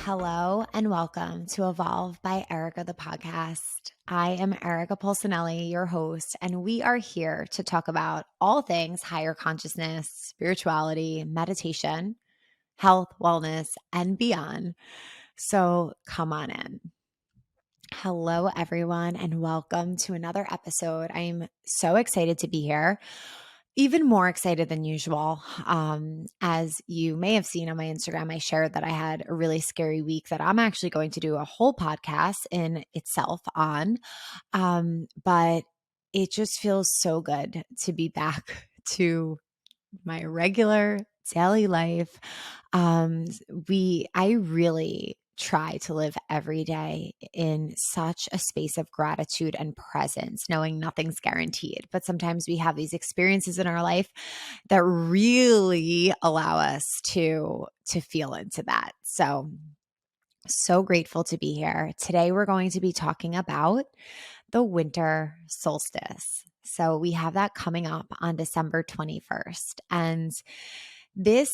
Hello and welcome to Evolve by Erica, the podcast. I am Erica Polsinelli, your host, and we are here to talk about all things higher consciousness, spirituality, meditation, health, wellness, and beyond. So come on in. Hello, everyone, and welcome to another episode. I'm so excited to be here. Even more excited than usual. As you may have seen on my Instagram, I shared that I had a really scary week that I'm actually going to do a whole podcast in itself on. But it just feels so good to be back to my regular daily life. I really try to live every day in such a space of gratitude and presence, knowing nothing's guaranteed. But sometimes we have these experiences in our life that really allow us to feel into that. So grateful to be here. Today we're going to be talking about the winter solstice. So we have that coming up on December 21st. And the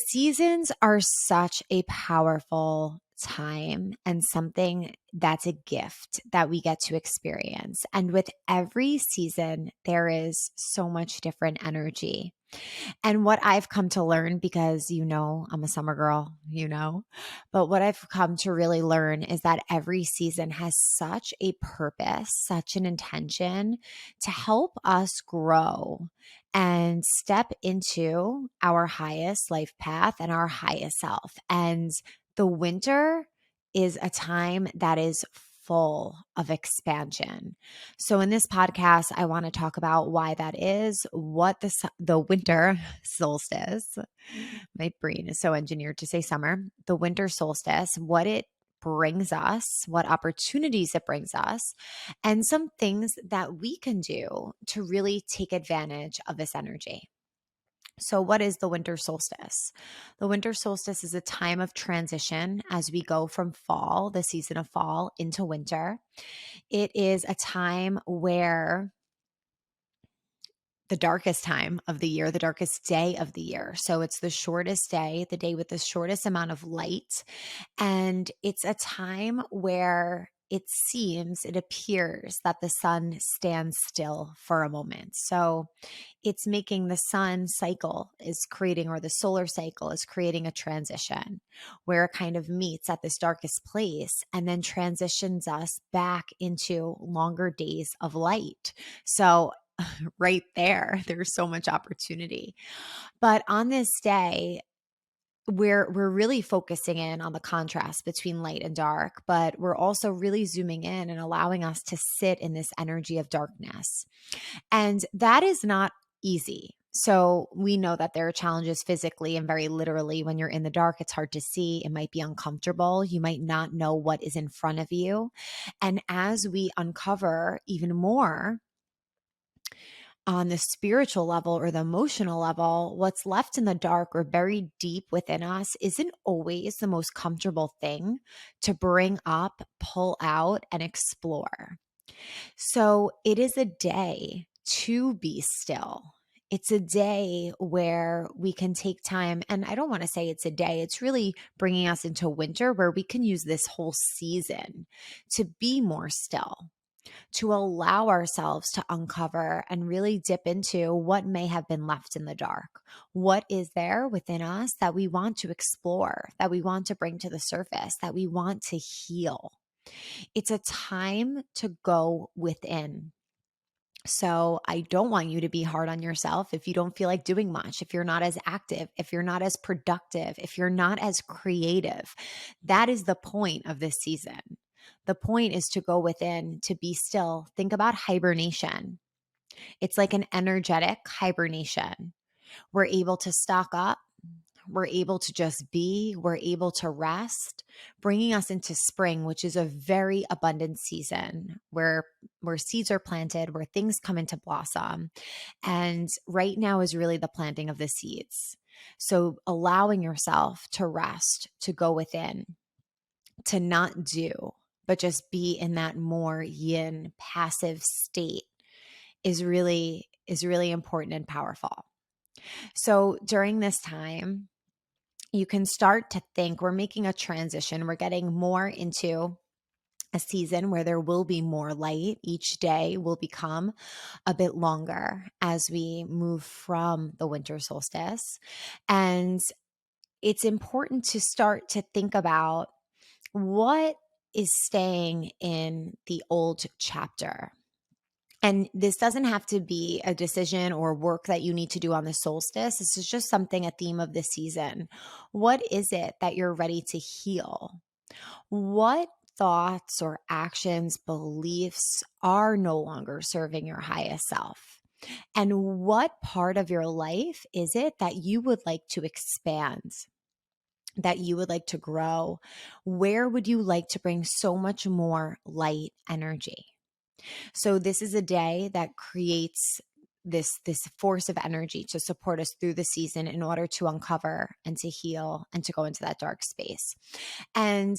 seasons are such a powerful time and something that's a gift that we get to experience. And with every season, there is so much different energy. And what I've come to learn, because I'm a summer girl, but what I've come to really learn is that every season has such a purpose, such an intention to help us grow and step into our highest life path and our highest self. And the winter is a time that is full of expansion. So in this podcast, I want to talk about why that is, what the winter solstice, my brain is so engineered to say summer, the winter solstice, what it brings us, what opportunities it brings us, and some things that we can do to really take advantage of this energy. So, what is the winter solstice? The winter solstice is a time of transition as we go from fall, the season of fall, into winter. It is a time where the darkest time of the year, the darkest day of the year. So it's the shortest day, the day with the shortest amount of light. And it's a time where it appears that the sun stands still for a moment. So it's making the sun cycle is creating, or the solar cycle is creating a transition where it kind of meets at this darkest place and then transitions us back into longer days of light. So right there's so much opportunity. But on this day, we're really focusing in on the contrast between light and dark, but we're also really zooming in and allowing us to sit in this energy of darkness. And that is not easy. So we know that there are challenges physically and very literally. When you're in the dark, it's hard to see. It might be uncomfortable. You might not know what is in front of you. And as we uncover even more on the spiritual level or the emotional level, what's left in the dark or buried deep within us isn't always the most comfortable thing to bring up, pull out, and explore. So it is a day to be still. It's a day where we can take time. And I don't want to say it's a day, it's really bringing us into winter where we can use this whole season to be more still, to allow ourselves to uncover and really dip into what may have been left in the dark. What is there within us that we want to explore, that we want to bring to the surface, that we want to heal? It's a time to go within. So I don't want you to be hard on yourself if you don't feel like doing much, if you're not as active, if you're not as productive, if you're not as creative. That is the point of this season. The point is to go within, to be still. Think about hibernation. It's like an energetic hibernation. We're able to stock up. We're able to just be, we're able to rest, bringing us into spring, which is a very abundant season where seeds are planted, where things come into blossom. And right now is really the planting of the seeds. So allowing yourself to rest, to go within, to not do, but just be in that more yin passive state is really important and powerful. So during this time, you can start to think we're making a transition. We're getting more into a season where there will be more light. Each day will become a bit longer as we move from the winter solstice. And it's important to start to think about what is staying in the old chapter. And this doesn't have to be a decision or work that you need to do on the solstice. This is just something, a theme of the season. What is it that you're ready to heal? What thoughts or actions, beliefs are no longer serving your highest self? And what part of your life is it that you would like to expand, that you would like to grow? Where would you like to bring so much more light energy? So this is a day that creates this force of energy to support us through the season in order to uncover and to heal and to go into that dark space. And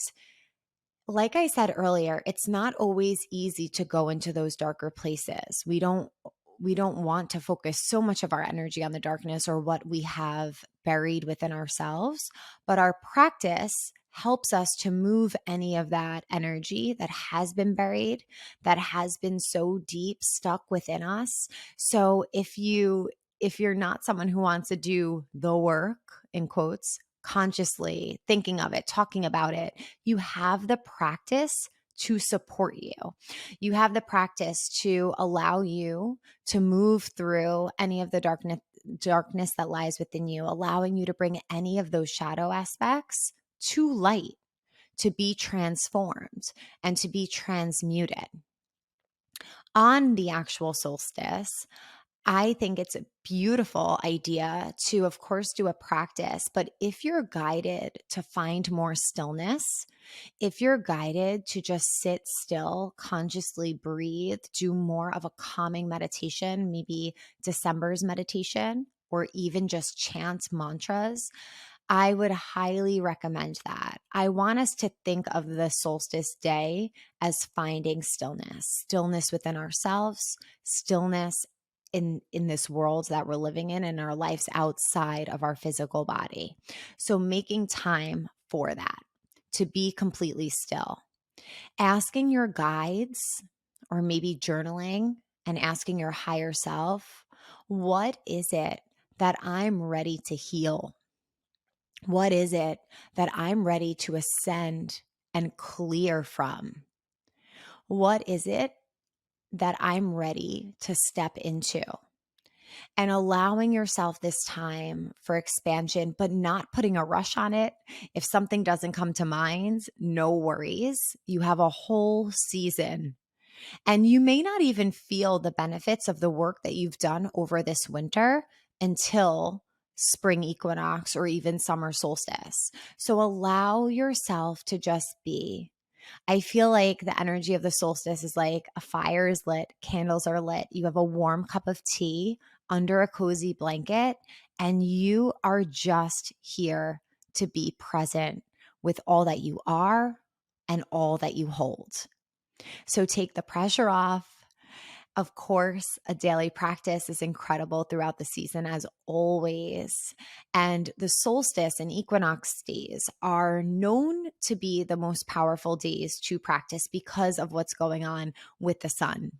like I said earlier, it's not always easy to go into those darker places. We don't want to focus so much of our energy on the darkness or what we have buried within ourselves, but our practice helps us to move any of that energy that has been buried, that has been so deep stuck within us. So if you're not someone who wants to do the work, in quotes, consciously thinking of it, talking about it, you have the practice to support you. You have the practice to allow you to move through any of the darkness that lies within you, allowing you to bring any of those shadow aspects to light, to be transformed and to be transmuted. On the actual solstice, I think it's a beautiful idea to, of course, do a practice. But if you're guided to find more stillness, if you're guided to just sit still, consciously breathe, do more of a calming meditation, maybe December's meditation, or even just chant mantras, I would highly recommend that. I want us to think of the solstice day as finding stillness within ourselves, stillness in this world that we're living in our lives outside of our physical body. So making time for that, to be completely still, asking your guides, or maybe journaling and asking your higher self, what is it that I'm ready to heal? What is it that I'm ready to ascend and clear from? What is it that I'm ready to step into? And allowing yourself this time for expansion, but not putting a rush on it. If something doesn't come to mind, no worries. You have a whole season, and you may not even feel the benefits of the work that you've done over this winter until spring equinox or even summer solstice. So allow yourself to just be. I feel like the energy of the solstice is like a fire is lit, candles are lit, you have a warm cup of tea under a cozy blanket, and you are just here to be present with all that you are and all that you hold. So take the pressure off. Of course, a daily practice is incredible throughout the season, as always. And the solstice and equinox days are known to be the most powerful days to practice because of what's going on with the sun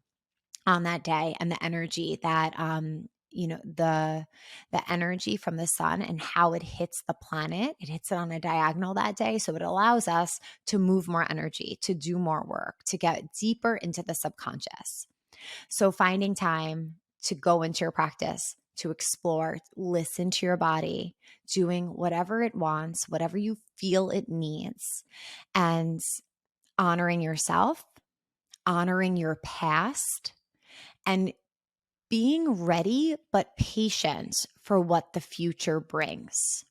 on that day and the energy that, the energy from the sun and how it hits the planet. It hits it on a diagonal that day. So it allows us to move more energy, to do more work, to get deeper into the subconscious. So finding time to go into your practice, to explore, listen to your body, doing whatever it wants, whatever you feel it needs, and honoring yourself, honoring your past, and being ready but patient for what the future brings.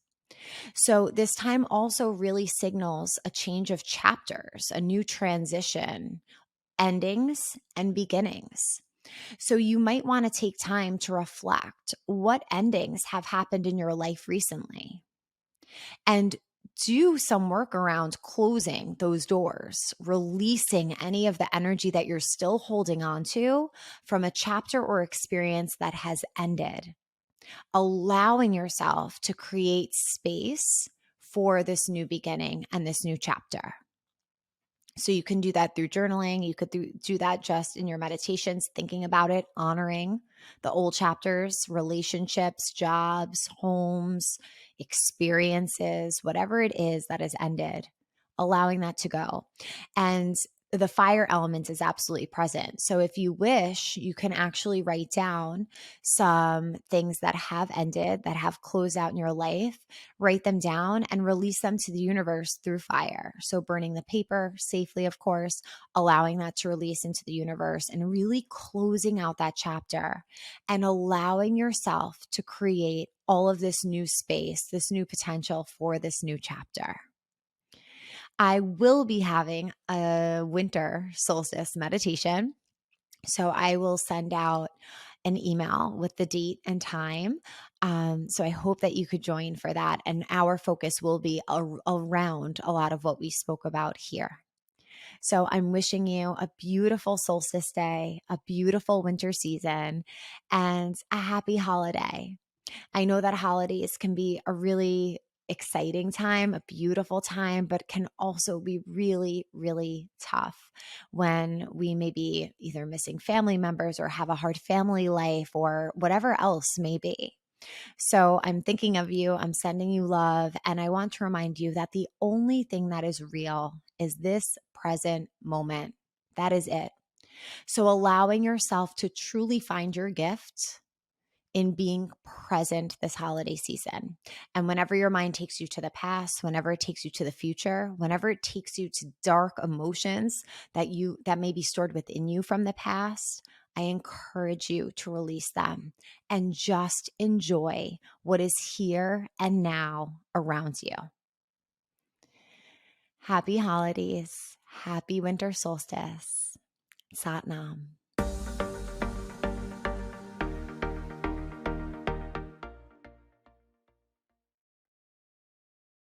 So this time also really signals a change of chapters, a new transition, endings and beginnings. So you might want to take time to reflect what endings have happened in your life recently, and do some work around closing those doors, releasing any of the energy that you're still holding on to from a chapter or experience that has ended, allowing yourself to create space for this new beginning and this new chapter. So you can do that through journaling. You could do that just in your meditations, thinking about it, honoring the old chapters, relationships, jobs, homes, experiences, whatever it is that has ended, allowing that to go. And the fire element is absolutely present. So if you wish, you can actually write down some things that have ended, that have closed out in your life, write them down and release them to the universe through fire. So, burning the paper safely, of course, allowing that to release into the universe and really closing out that chapter and allowing yourself to create all of this new space, this new potential for this new chapter. I will be having a winter solstice meditation. So I will send out an email with the date and time. So I hope that you could join for that. And our focus will be around a lot of what we spoke about here. So I'm wishing you a beautiful solstice day, a beautiful winter season, and a happy holiday. I know that holidays can be a really exciting time, a beautiful time, but can also be really, really tough when we may be either missing family members or have a hard family life or whatever else may be. So I'm thinking of you, I'm sending you love, and I want to remind you that the only thing that is real is this present moment. That is it. So allowing yourself to truly find your gift in being present this holiday season. And whenever your mind takes you to the past, whenever it takes you to the future, whenever it takes you to dark emotions that may be stored within you from the past, I encourage you to release them and just enjoy what is here and now around you. Happy holidays. Happy winter solstice. Sat Nam.